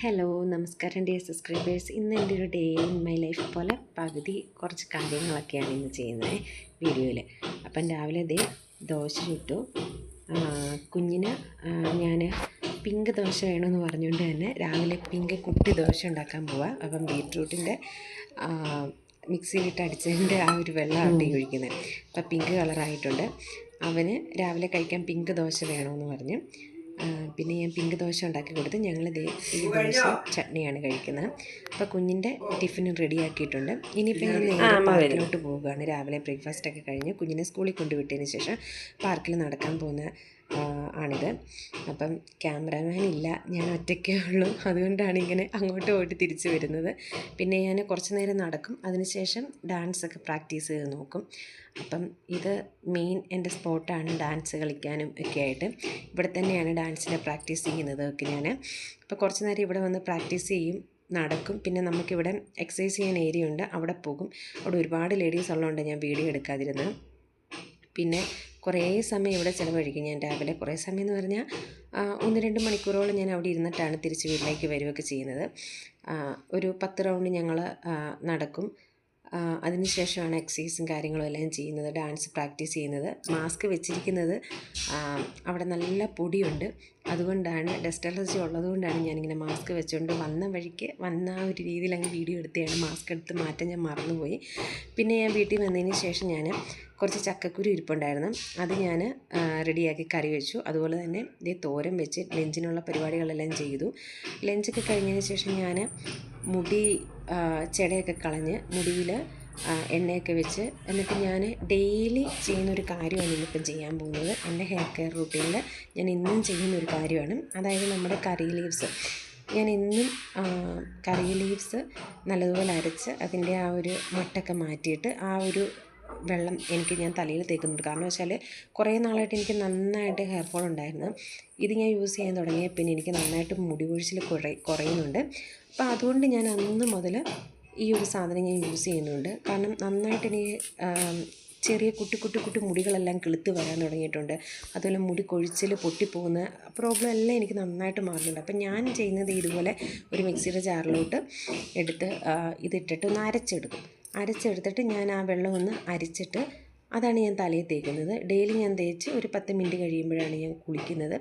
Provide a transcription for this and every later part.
Hello നമസ്കാരം dear subscribers. ഇന്ന് എൻ്റെ ഒരു ഡേ ഇൻ മൈ ലൈഫ് പോലെ പകുതി കുറച്ച് കാര്യങ്ങളൊക്കെയാണ് ഇന്ന് ചെയ്യുന്നത് വീഡിയോയിൽ. അപ്പം രാവിലെ ദോശ ചുട്ടു. കുഞ്ഞിന് ഞാൻ പിങ്ക് ദോശ വേണമെന്ന് പറഞ്ഞുകൊണ്ട് തന്നെ രാവിലെ പിങ്ക് കുട്ടി ദോശ ഉണ്ടാക്കാൻ പോവാം. അപ്പം ബീറ്റ്റൂട്ടിൻ്റെ മിക്സിയിലിട്ട് അടിച്ചതിൻ്റെ ആ ഒരു വെള്ളമാണ് ഒഴിക്കുന്നത്. അപ്പം പിങ്ക് കളറായിട്ടുണ്ട്. അവന് രാവിലെ കഴിക്കാൻ പിങ്ക് ദോശ വേണമെന്ന് പറഞ്ഞു. പിന്നെ ഞാൻ പിങ്ക് ദോശ ഉണ്ടാക്കി കൊടുത്ത് ഞങ്ങൾ ഈ ദോശ ചട്നിയാണ് കഴിക്കുന്നത്. അപ്പോൾ കുഞ്ഞിൻ്റെ ടിഫിനും റെഡിയാക്കിയിട്ടുണ്ട്. ഇനിയിപ്പോൾ ഞാൻ നേരെ പാർക്കിലോട്ട് പോവുകയാണ്. രാവിലെ ബ്രേക്ക്ഫാസ്റ്റൊക്കെ കഴിഞ്ഞ് കുഞ്ഞിനെ സ്കൂളിൽ കൊണ്ടുവിട്ടതിന് ശേഷം പാർക്കിൽ നടക്കാൻ പോകുന്ന ആണിത്. അപ്പം ക്യാമറാമാൻ ഇല്ല, ഞാൻ ഒറ്റയ്ക്കേ ഉള്ളൂ. അതുകൊണ്ടാണ് ഇങ്ങനെ അങ്ങോട്ട് പോയിട്ട് തിരിച്ചു വരുന്നത്. പിന്നെ ഞാൻ കുറച്ച് നേരം നടക്കും, അതിനുശേഷം ഡാൻസൊക്കെ പ്രാക്ടീസ് ചെയ്ത് നോക്കും. അപ്പം ഇത് മെയിൻ എൻ്റെ സ്പോട്ടാണ്, ഡാൻസ് കളിക്കാനും ഒക്കെ ആയിട്ട്. ഇവിടെ തന്നെയാണ് ഡാൻസിൻ്റെ പ്രാക്ടീസ് ചെയ്യുന്നതൊക്കെ ഞാൻ. അപ്പോൾ കുറച്ച് നേരം ഇവിടെ വന്ന് പ്രാക്ടീസ് ചെയ്യും, നടക്കും. പിന്നെ നമുക്കിവിടെ എക്സസൈസ് ചെയ്യാൻ ഏരിയ ഉണ്ട്, അവിടെ പോകും. അവിടെ ഒരുപാട് ലേഡീസ് ഉള്ളതുകൊണ്ട് ഞാൻ വീഡിയോ എടുക്കാതിരുന്നത്. പിന്നെ കുറേ സമയം ഇവിടെ ചിലവഴിക്കും ഞാൻ രാവിലെ. കുറേ സമയം എന്ന് പറഞ്ഞാൽ 1-2 മണിക്കൂറോളം ഞാൻ അവിടെ ഇരുന്നിട്ടാണ് തിരിച്ച് വീട്ടിലേക്ക് വരികയൊക്കെ ചെയ്യുന്നത്. ഒരു 10 റൗണ്ട് ഞങ്ങൾ നടക്കും. അതിനുശേഷമാണ് എക്സസൈസും കാര്യങ്ങളും എല്ലാം ചെയ്യുന്നത്, ഡാൻസ് പ്രാക്ടീസ് ചെയ്യുന്നത്. മാസ്ക് വെച്ചിരിക്കുന്നത് അവിടെ നല്ല പൊടിയുണ്ട്, അതുകൊണ്ടാണ് ഡസ്റ്റ് അലർജി ഉള്ളതുകൊണ്ടാണ് ഞാനിങ്ങനെ മാസ്ക് വെച്ചുകൊണ്ട് വന്ന വഴിക്ക് വന്ന ആ ഒരു രീതിയിൽ അങ്ങ് വീഡിയോ എടുത്തതാണ്. മാസ്ക് എടുത്ത് മാറ്റാൻ ഞാൻ മറന്നുപോയി. പിന്നെ ഞാൻ വീട്ടിൽ വന്നതിന് ശേഷം ഞാൻ കുറച്ച് ചക്കക്കുരു ഇരിപ്പുണ്ടായിരുന്നു, അത് ഞാൻ റെഡിയാക്കി കറി വെച്ചു. അതുപോലെ തന്നെ തോരൻ വെച്ച് ലഞ്ചിനുള്ള പരിപാടികളെല്ലാം ചെയ്തു. ലഞ്ചൊക്കെ കഴിഞ്ഞതിന് ശേഷം ഞാൻ മുടി ചെടയൊക്കെ കളഞ്ഞ് മുടിയിൽ എണ്ണയൊക്കെ വെച്ച്, എന്നിട്ട് ഞാൻ ഡെയിലി ചെയ്യുന്നൊരു കാര്യമാണ് ഇന്നിപ്പം ചെയ്യാൻ പോകുന്നത്. എൻ്റെ ഹെയർ കെയർ റൂട്ടീനിൽ ഞാൻ ഇന്നും ചെയ്യുന്നൊരു കാര്യമാണ്. അതായത് നമ്മുടെ കറി ലീവ്സ്, ഞാൻ എന്നും കറി ലീവ്സ് നല്ലതുപോലെ അരച്ച് അതിൻ്റെ ആ ഒരു മട്ടൊക്കെ മാറ്റിയിട്ട് ആ ഒരു വെള്ളം ഞാൻ തലയിൽ തേക്കുന്നുണ്ട്. കാരണം വെച്ചാൽ കുറേ നാളായിട്ട് എനിക്ക് നന്നായിട്ട് ഹെയർ ഫോൾ ഉണ്ടായിരുന്നു. ഇത് ഞാൻ യൂസ് ചെയ്യാൻ തുടങ്ങിയ പിന്നെ എനിക്ക് നന്നായിട്ട് മുടി കൊഴിച്ചിൽ കുറയുന്നുണ്ട്. അപ്പോൾ അതുകൊണ്ട് ഞാൻ അന്ന് മുതൽ ഈ ഒരു സാധനം ഞാൻ യൂസ് ചെയ്യുന്നുണ്ട്. കാരണം നന്നായിട്ട് എനിക്ക് ചെറിയ കുട്ടി മുടികളെല്ലാം കിളുത്ത് വരാൻ തുടങ്ങിയിട്ടുണ്ട്. അതുപോലെ മുടി കൊഴിച്ചിൽ പൊട്ടിപ്പോകുന്ന പ്രോബ്ലം എല്ലാം എനിക്ക് നന്നായിട്ട് മാറുന്നുണ്ട്. അപ്പം ഞാൻ ചെയ്യുന്നത് ഇതുപോലെ ഒരു മിക്സിയുടെ ജാറിലോട്ട് എടുത്ത് ഇതിട്ടിട്ട് ഒന്ന് അരച്ചെടുത്തിട്ട് ഞാൻ ആ വെള്ളം ഒന്ന് അരിച്ചിട്ട് അതാണ് ഞാൻ തലയിൽ തേക്കുന്നത്. ഡെയിലി ഞാൻ തേച്ച് ഒരു 10 മിനിറ്റ് കഴിയുമ്പോഴാണ് ഞാൻ കുളിക്കുന്നത്.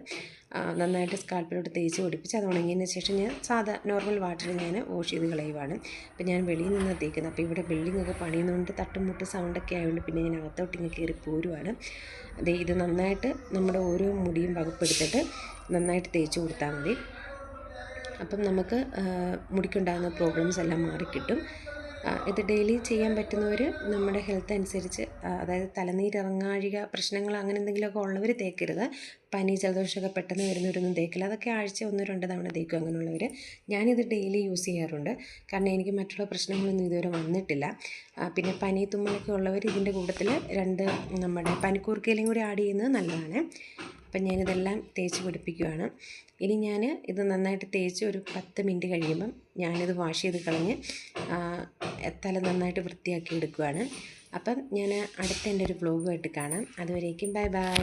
നന്നായിട്ട് സ്കാൽപ്പിലോട്ട് തേച്ച് പിടിപ്പിച്ച് അത് ഉണങ്ങിയതിന് ശേഷം ഞാൻ സാധാ നോർമൽ വാട്ടറിൽ ഞാൻ വാഷ് ചെയ്ത് കളയുവാണ്. അപ്പോൾ ഞാൻ വെളിയിൽ നിന്നാണ് തേക്കുന്നത്. അപ്പോൾ ഇവിടെ ബിൽഡിങ്ങൊക്കെ പണിയുന്നതുകൊണ്ട് തട്ടുമുട്ട് സൗണ്ടൊക്കെ ആയതുകൊണ്ട് പിന്നെ ഞാൻ അകത്തോട്ടിങ്ങ് കയറി പോരുവാണ്. ഇത് നന്നായിട്ട് നമ്മുടെ ഓരോ മുടിയും വകുപ്പെടുത്തിട്ട് നന്നായിട്ട് തേച്ച് കൊടുത്താൽ മതി. അപ്പം നമുക്ക് മുടിക്കുണ്ടാകുന്ന പ്രോബ്ലംസ് എല്ലാം മാറിക്കിട്ടും. ഇത് ഡെയിലി ചെയ്യാൻ പറ്റുന്നവർ നമ്മുടെ ഹെൽത്ത് അനുസരിച്ച്, അതായത് തലനീരിറങ്ങാഴിക പ്രശ്നങ്ങൾ അങ്ങനെ എന്തെങ്കിലുമൊക്കെ ഉള്ളവർ തേക്കരുത്. പനി ജലദോഷമൊക്കെ പെട്ടെന്ന് വരുന്നവരൊന്നും തേക്കില്ല. അതൊക്കെ ആഴ്ച 1-2 തവണ തേക്കും അങ്ങനെയുള്ളവർ. ഞാനിത് ഡെയിലി യൂസ് ചെയ്യാറുണ്ട്, കാരണം എനിക്ക് മറ്റുള്ള പ്രശ്നങ്ങളൊന്നും ഇതുവരെ വന്നിട്ടില്ല. പിന്നെ പനി തുമ്മലൊക്കെ ഉള്ളവർ ഇതിൻ്റെ കൂട്ടത്തിൽ 2 നമ്മുടെ പനിക്കൂർക്കയിലും കൂടി ആഡ് ചെയ്യുന്നത് നല്ലതാണ്. അപ്പം ഞാനിതെല്ലാം തേച്ച് പിടിപ്പിക്കുകയാണ്. ഇനി ഞാൻ ഇത് നന്നായിട്ട് തേച്ച് ഒരു 10 മിനിറ്റ് കഴിയുമ്പം ഞാനിത് വാഷ് ചെയ്ത് കളഞ്ഞ് തല നന്നായിട്ട് വൃത്തിയാക്കി എടുക്കുകയാണ്. അപ്പം ഞാൻ അടുത്ത എൻ്റെ ഒരു വ്ലോഗുമായിട്ട് കാണാം. അതുവരേക്കും ബൈ ബൈ.